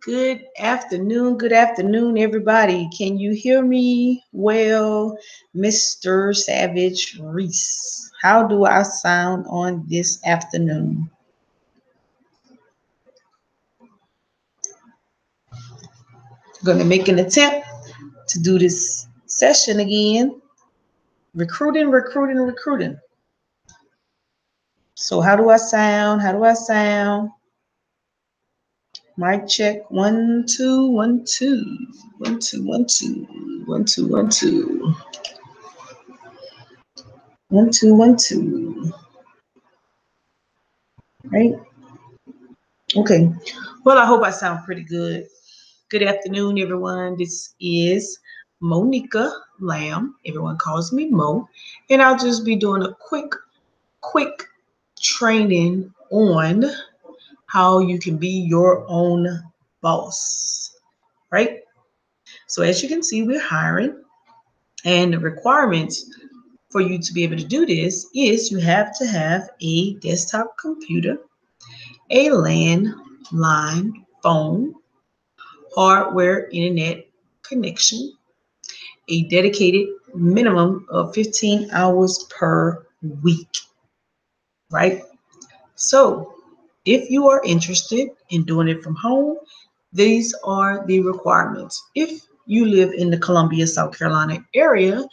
Good afternoon, everybody. Can you hear me well, Mr. Savage Reese? How do I sound on this afternoon? Going to make an attempt to do this session again. Recruiting. So how do I sound? Mic check. 1 2 1 2 1 2 1 2 1 2 1 2 1 2 1 2. Right? Okay. Well, I hope I sound pretty good. Good afternoon, everyone. This is Monica Lamb. Everyone calls me Mo, and I'll just be doing a quick training on how you can be your own boss, right? So as you can see, we're hiring, and the requirements for you to be able to do this is you have to have a desktop computer, a landline phone, hardware internet connection, a dedicated minimum of 15 hours per week, right? So if you are interested in doing it from home, these are the requirements. If you live in the Columbia, South Carolina area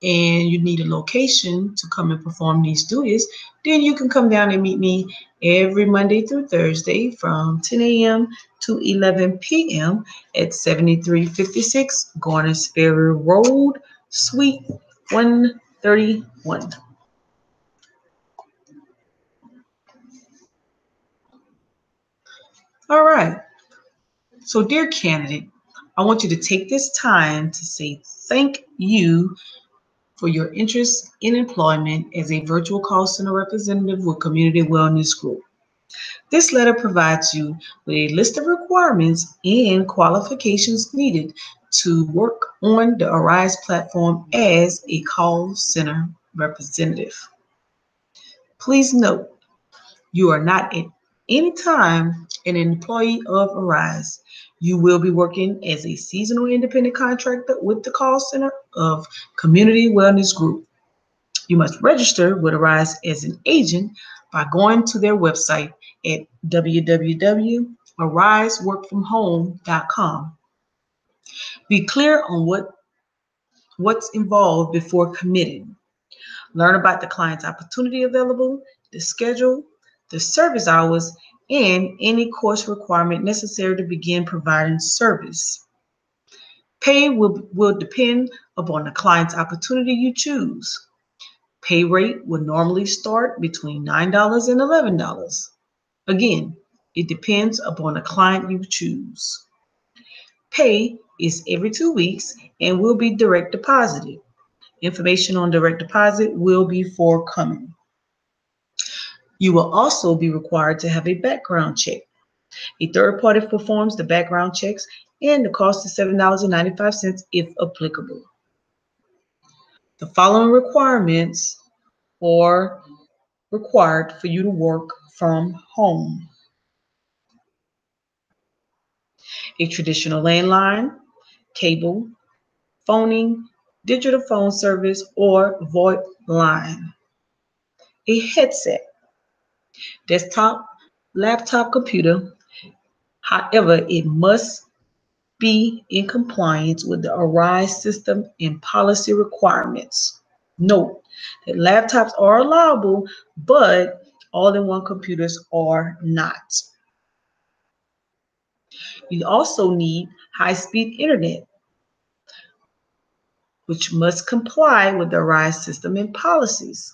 and you need a location to come and perform these duties, then you can come down and meet me every Monday through Thursday from 10 a.m. to 11 p.m. at 7356 Garners Ferry Road, Suite 131. All right. So, dear candidate, I want you to take this time to say thank you for your interest in employment as a virtual call center representative with Community Wellness Group. This letter provides you with a list of requirements and qualifications needed to work on the Arise platform as a call center representative. Please note, you are not at any time an employee of Arise. You will be working as a seasonal independent contractor with the call center of Community Wellness Group. You must register with Arise as an agent by going to their website at www.ariseworkfromhome.com. Be clear on what's involved before committing. Learn about the client's opportunity available, the schedule, the service hours, and any course requirement necessary to begin providing service. Pay will depend upon the client's opportunity you choose. Pay rate will normally start between $9 and $11. Again, it depends upon the client you choose. Pay is every 2 weeks and will be direct deposited. Information on direct deposit will be forthcoming. You will also be required to have a background check. A third party performs the background checks, and the cost is $7.95 if applicable. The following requirements are required for you to work from home: a traditional landline, cable, phoning, digital phone service, or VoIP line, a headset, desktop, laptop computer. However, it must be in compliance with the Arise system and policy requirements. Note that laptops are allowable, but all-in-one computers are not. You also need high-speed internet, which must comply with the Arise system and policies.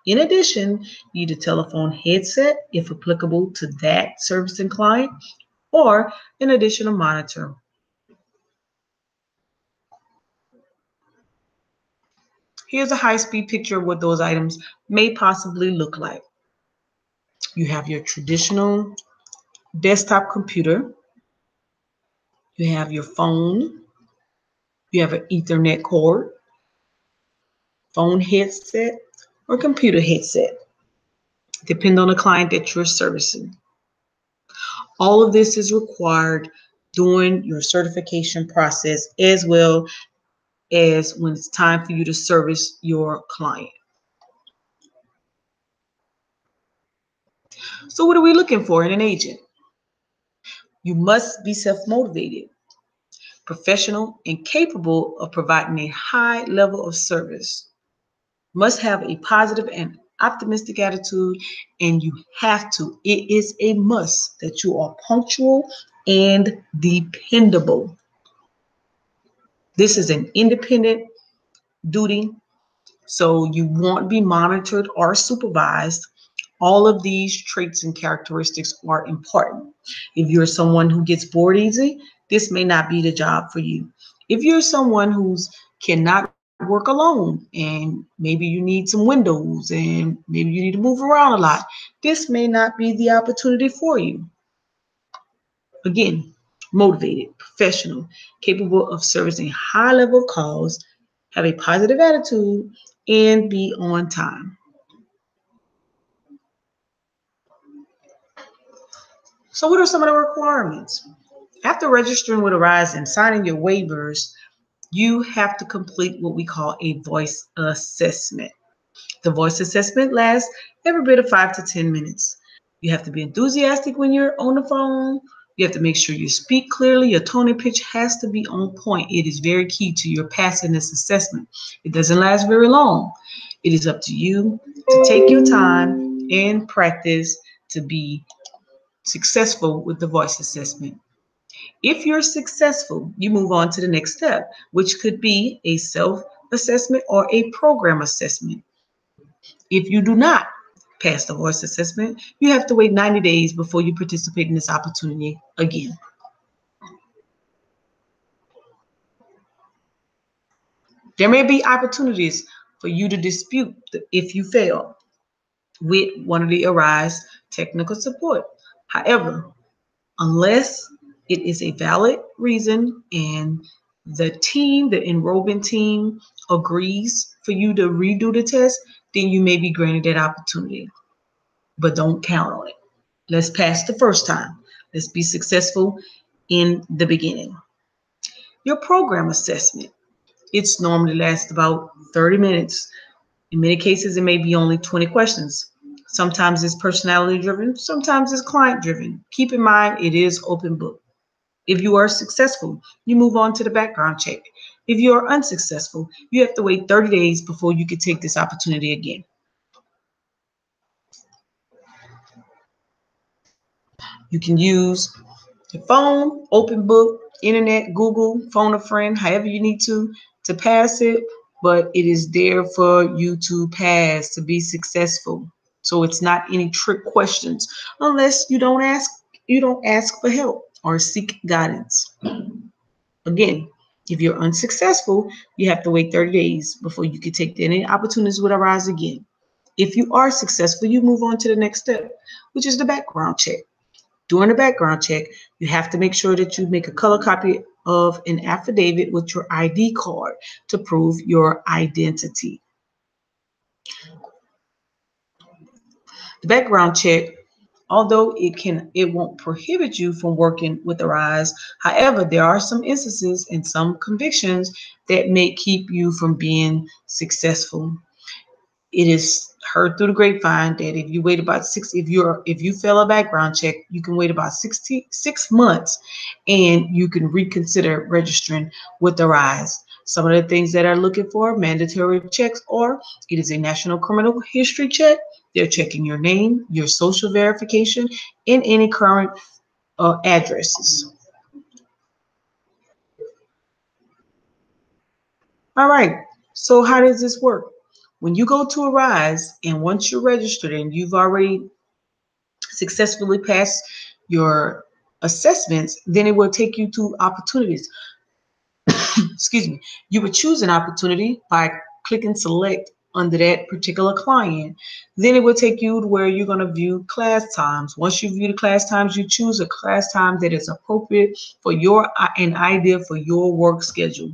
In addition, you need a telephone headset, if applicable to that servicing client, or an additional monitor. Here's a high-speed picture of what those items may possibly look like. You have your traditional desktop computer. You have your phone. You have an Ethernet cord, phone headset, or computer headset, depending on the client that you're servicing. All of this is required during your certification process, as well as when it's time for you to service your client. So what are we looking for in an agent? You must be self-motivated, professional, and capable of providing a high level of service. Must have a positive and optimistic attitude, and you have to. It is a must that you are punctual and dependable. This is an independent duty, so you won't be monitored or supervised. All of these traits and characteristics are important. If you're someone who gets bored easy, this may not be the job for you. If you're someone who's cannot work alone and maybe you need some windows and maybe you need to move around a lot, this may not be the opportunity for you. Again, motivated, professional, capable of servicing high level calls, have a positive attitude, and be on time. So, what are some of the requirements? After registering with Arise and signing your waivers, you have to complete what we call a voice assessment. The voice assessment lasts every bit of 5 to 10 minutes. You have to be enthusiastic when you're on the phone. You have to make sure you speak clearly. Your tone and pitch has to be on point. It is very key to your passing this assessment. It doesn't last very long. It is up to you to take your time and practice to be successful with the voice assessment. If you're successful, you move on to the next step, which could be a self assessment or a program assessment. If you do not pass the voice assessment, you have to wait 90 days before you participate in this opportunity again. There may be opportunities for you to dispute if you fail with one of the Arise technical support. However, unless it is a valid reason and the enrollment team agrees for you to redo the test, then you may be granted that opportunity. But don't count on it. Let's pass the first time. Let's be successful in the beginning. Your program assessment. It's normally lasts about 30 minutes. In many cases, it may be only 20 questions. Sometimes it's personality driven, sometimes it's client driven. Keep in mind, it is open book. If you are successful, you move on to the background check. If you are unsuccessful, you have to wait 30 days before you can take this opportunity again. You can use your phone, open book, internet, Google, phone a friend, however you need to pass it, but it is there for you to pass, to be successful. So it's not any trick questions unless you don't ask for help or seek guidance. Again, if you're unsuccessful, you have to wait 30 days before you can take any opportunities would arise again. If you are successful, you move on to the next step, which is the background check. During the background check, you have to make sure that you make a color copy of an affidavit with your ID card to prove your identity. The background check, although it won't prohibit you from working with Arise, however, there are some instances and some convictions that may keep you from being successful. It is heard through the grapevine that if you wait about if you fail a background check, you can wait about 6 months and you can reconsider registering with the Rise. Some of the things that are looking for mandatory checks are it is a national criminal history check. They're checking your name, your social verification, and any current addresses. All right. So how does this work? When you go to Arise and once you're registered and you've already successfully pass your assessments, then it will take you to opportunities. Excuse me. You would choose an opportunity by clicking select under that particular client. Then it will take you to where you're going to view class times. Once you view the class times, you choose a class time that is appropriate for an idea for your work schedule.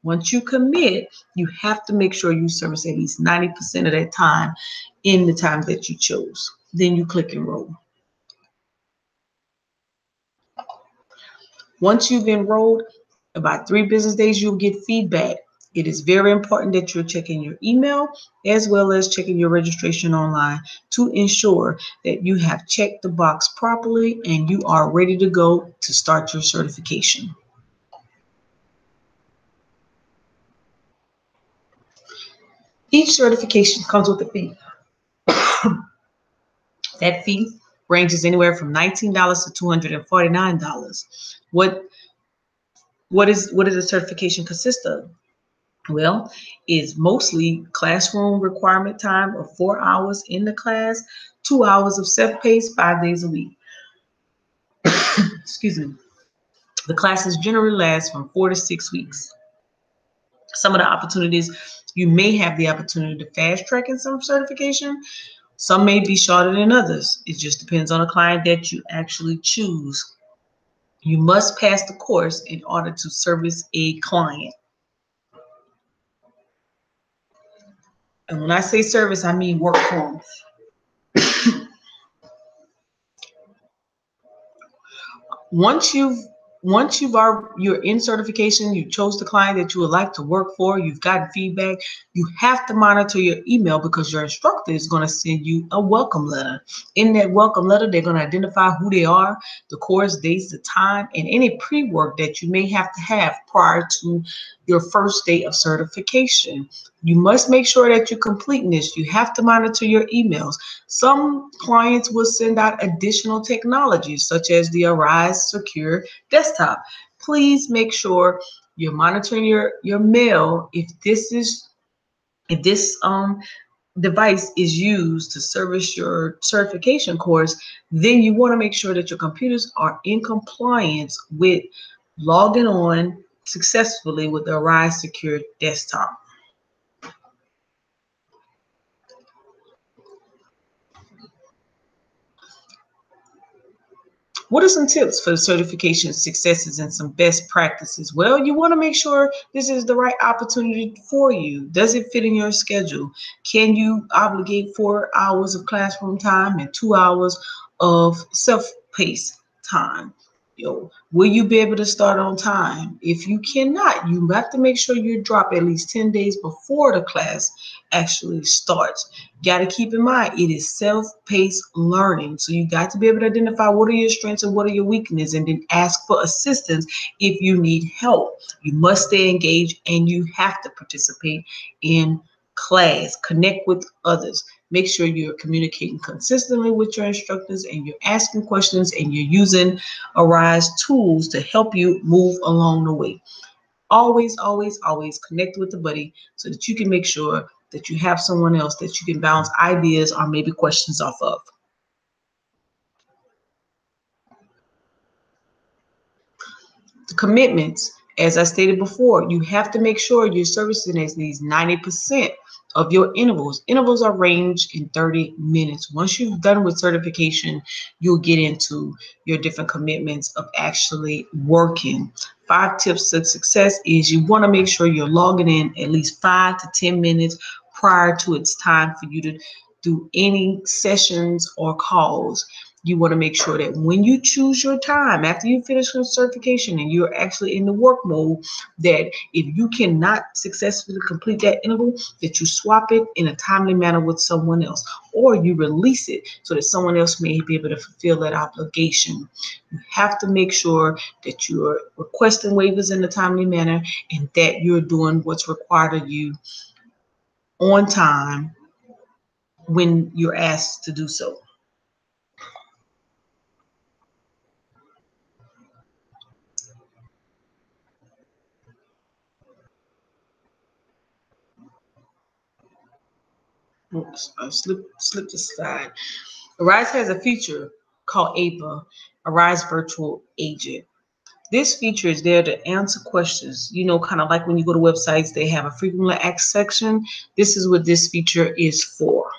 Once you commit, you have to make sure you service at least 90% of that time in the time that you chose. Then you click enroll. Once you've enrolled, about 3 business days, you'll get feedback. It is very important that you're checking your email as well as checking your registration online to ensure that you have checked the box properly and you are ready to go to start your certification. Each certification comes with a fee. That fee ranges anywhere from $19 to $249. What does a certification consist of? Well, it's mostly classroom requirement time of 4 hours in the class, 2 hours of self-paced 5 days a week. Excuse me. The classes generally last from 4 to 6 weeks. Some of the opportunities, you may have the opportunity to fast track in some certification. Some may be shorter than others. It just depends on the client that you actually choose. You must pass the course in order to service a client. And when I say service, I mean work for them. Once you're in certification, you chose the client that you would like to work for, you've gotten feedback, you have to monitor your email because your instructor is going to send you a welcome letter. In that welcome letter, they're going to identify who they are, the course dates, the time, and any pre-work that you may have to have prior to your first day of certification. You must make sure that you're completing this. You have to monitor your emails. Some clients will send out additional technologies such as the Arise Secure Desktop. Please make sure you're monitoring your mail. If this device is used to service your certification course, then you want to make sure that your computers are in compliance with logging on successfully with the Arise Secure Desktop. What are some tips for the certification successes and some best practices? Well, you want to make sure this is the right opportunity for you. Does it fit in your schedule? Can you obligate 4 hours of classroom time and 2 hours of self-paced time? Will you be able to start on time? If you cannot, you have to make sure you drop at least 10 days before the class actually starts. Got to keep in mind, it is self-paced learning. So you got to be able to identify what are your strengths and what are your weaknesses, and then ask for assistance if you need help. You must stay engaged and you have to participate in class. Connect with others. Make sure you're communicating consistently with your instructors and you're asking questions and you're using Arise tools to help you move along the way. Always, always, always connect with the buddy so that you can make sure that you have someone else that you can bounce ideas or maybe questions off of. The commitments, as I stated before, you have to make sure you're servicing at least 90% of your intervals. Intervals are ranged in 30 minutes. Once you've done with certification, you'll get into your different commitments of actually working. 5 tips to success is you want to make sure you're logging in at least 5 to 10 minutes prior to it's time for you to do any sessions or calls. You want to make sure that when you choose your time after you finish your certification and you're actually in the work mode, that if you cannot successfully complete that interval, that you swap it in a timely manner with someone else, or you release it so that someone else may be able to fulfill that obligation. You have to make sure that you're requesting waivers in a timely manner and that you're doing what's required of you on time when you're asked to do so. Oops, I slipped aside. Arise has a feature called APA, Arise Virtual Agent. This feature is there to answer questions. Kind of like when you go to websites, they have a frequently asked section. This is what this feature is for.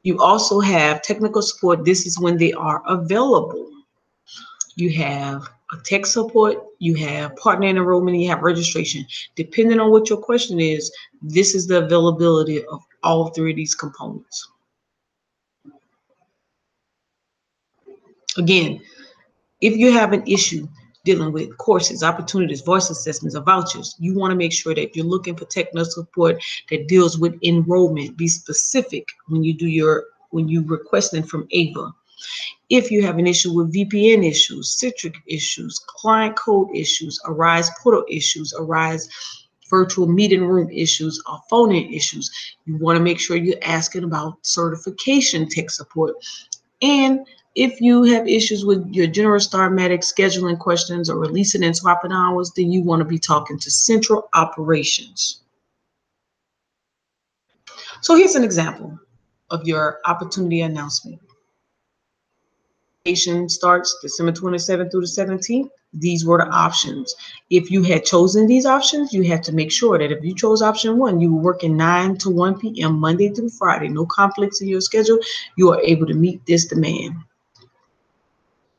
You also have technical support. This is when they are available. You have a tech support, you have partner enrollment, you have registration. Depending on what your question is, this is the availability of all 3 of these components. Again, if you have an issue dealing with courses, opportunities, voice assessments, or vouchers, you want to make sure that you're looking for technical support that deals with enrollment. Be specific when you requesting from AVA. If you have an issue with VPN issues, Citric issues, client code issues, Arise portal issues, Arise virtual meeting room issues, or phone-in issues, you want to make sure you're asking about certification tech support. And if you have issues with your general Starmatic scheduling questions or releasing and swapping hours, then you want to be talking to central operations. So here's an example of your opportunity announcement. Starts December 27th through the 17th. These were the options. If you had chosen these options, you had to make sure that if you chose option 1, you were working 9 to 1 p.m. Monday through Friday, no conflicts in your schedule, you are able to meet this demand.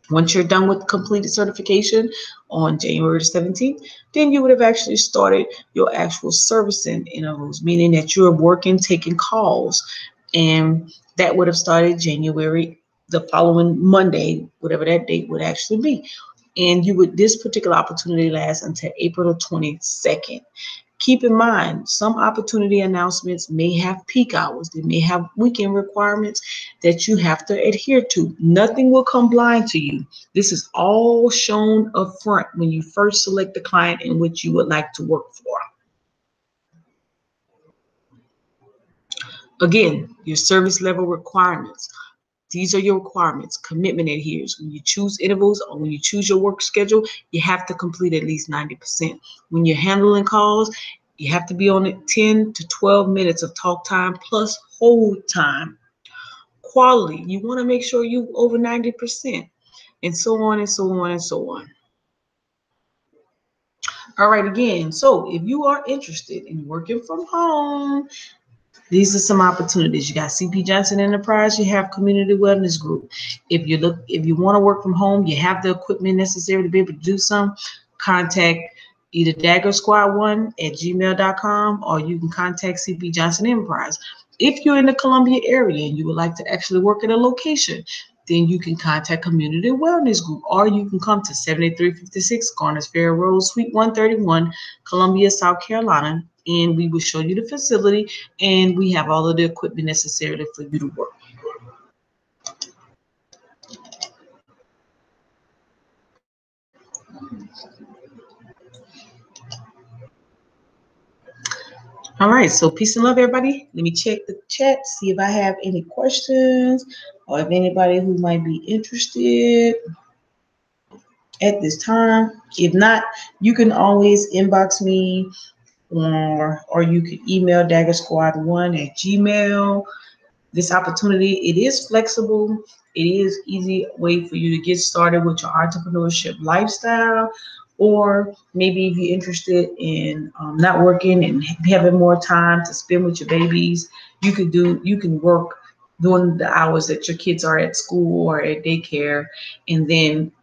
Once you're done with completed certification on January 17th, then you would have actually started your actual servicing intervals, meaning that you're working, taking calls, and that would have started January, the following Monday, whatever that date would actually be. And this particular opportunity lasts until April the 22nd. Keep in mind, some opportunity announcements may have peak hours. They may have weekend requirements that you have to adhere to. Nothing will come blind to you. This is all shown up front when you first select the client in which you would like to work for. Again, your service level requirements. These are your requirements. Commitment adheres. When you choose intervals or when you choose your work schedule, you have to complete at least 90%. When you're handling calls, you have to be on it 10 to 12 minutes of talk time plus hold time. Quality, you want to make sure you over 90%, and so on and so on and so on. All right, again, so if you are interested in working from home, these are some opportunities. You got CP Johnson Enterprise, you have Community Wellness Group. If you want to work from home, you have the equipment necessary to be able to do some, contact either daggersquad1@gmail.com, or you can contact CP Johnson Enterprise. If you're in the Columbia area and you would like to actually work at a location, then you can contact Community Wellness Group, or you can come to 7356 Garners Ferry Road, Suite 131, Columbia, South Carolina, and we will show you the facility, and we have all of the equipment necessary for you to work. All right, so peace and love, everybody. Let me check the chat, see if I have any questions or if anybody who might be interested at this time. If not, you can always inbox me, or you can email daggersquad1@gmail. This opportunity, it is flexible. It is easy way for you to get started with your entrepreneurship lifestyle, or maybe if you're interested in not working and having more time to spend with your babies, you can work during the hours that your kids are at school or at daycare, and then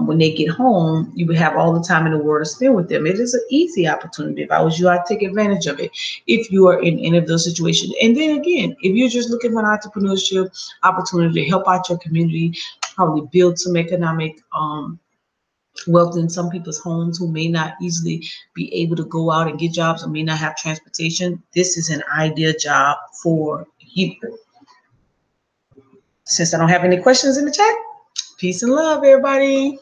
when they get home, you would have all the time in the world to spend with them. It is an easy opportunity. If I was you, I'd take advantage of it if you are in any of those situations. And then again, if you're just looking for an entrepreneurship opportunity to help out your community, probably build some economic wealth in some people's homes who may not easily be able to go out and get jobs or may not have transportation, this is an ideal job for you. Since I don't have any questions in the chat, peace and love, everybody.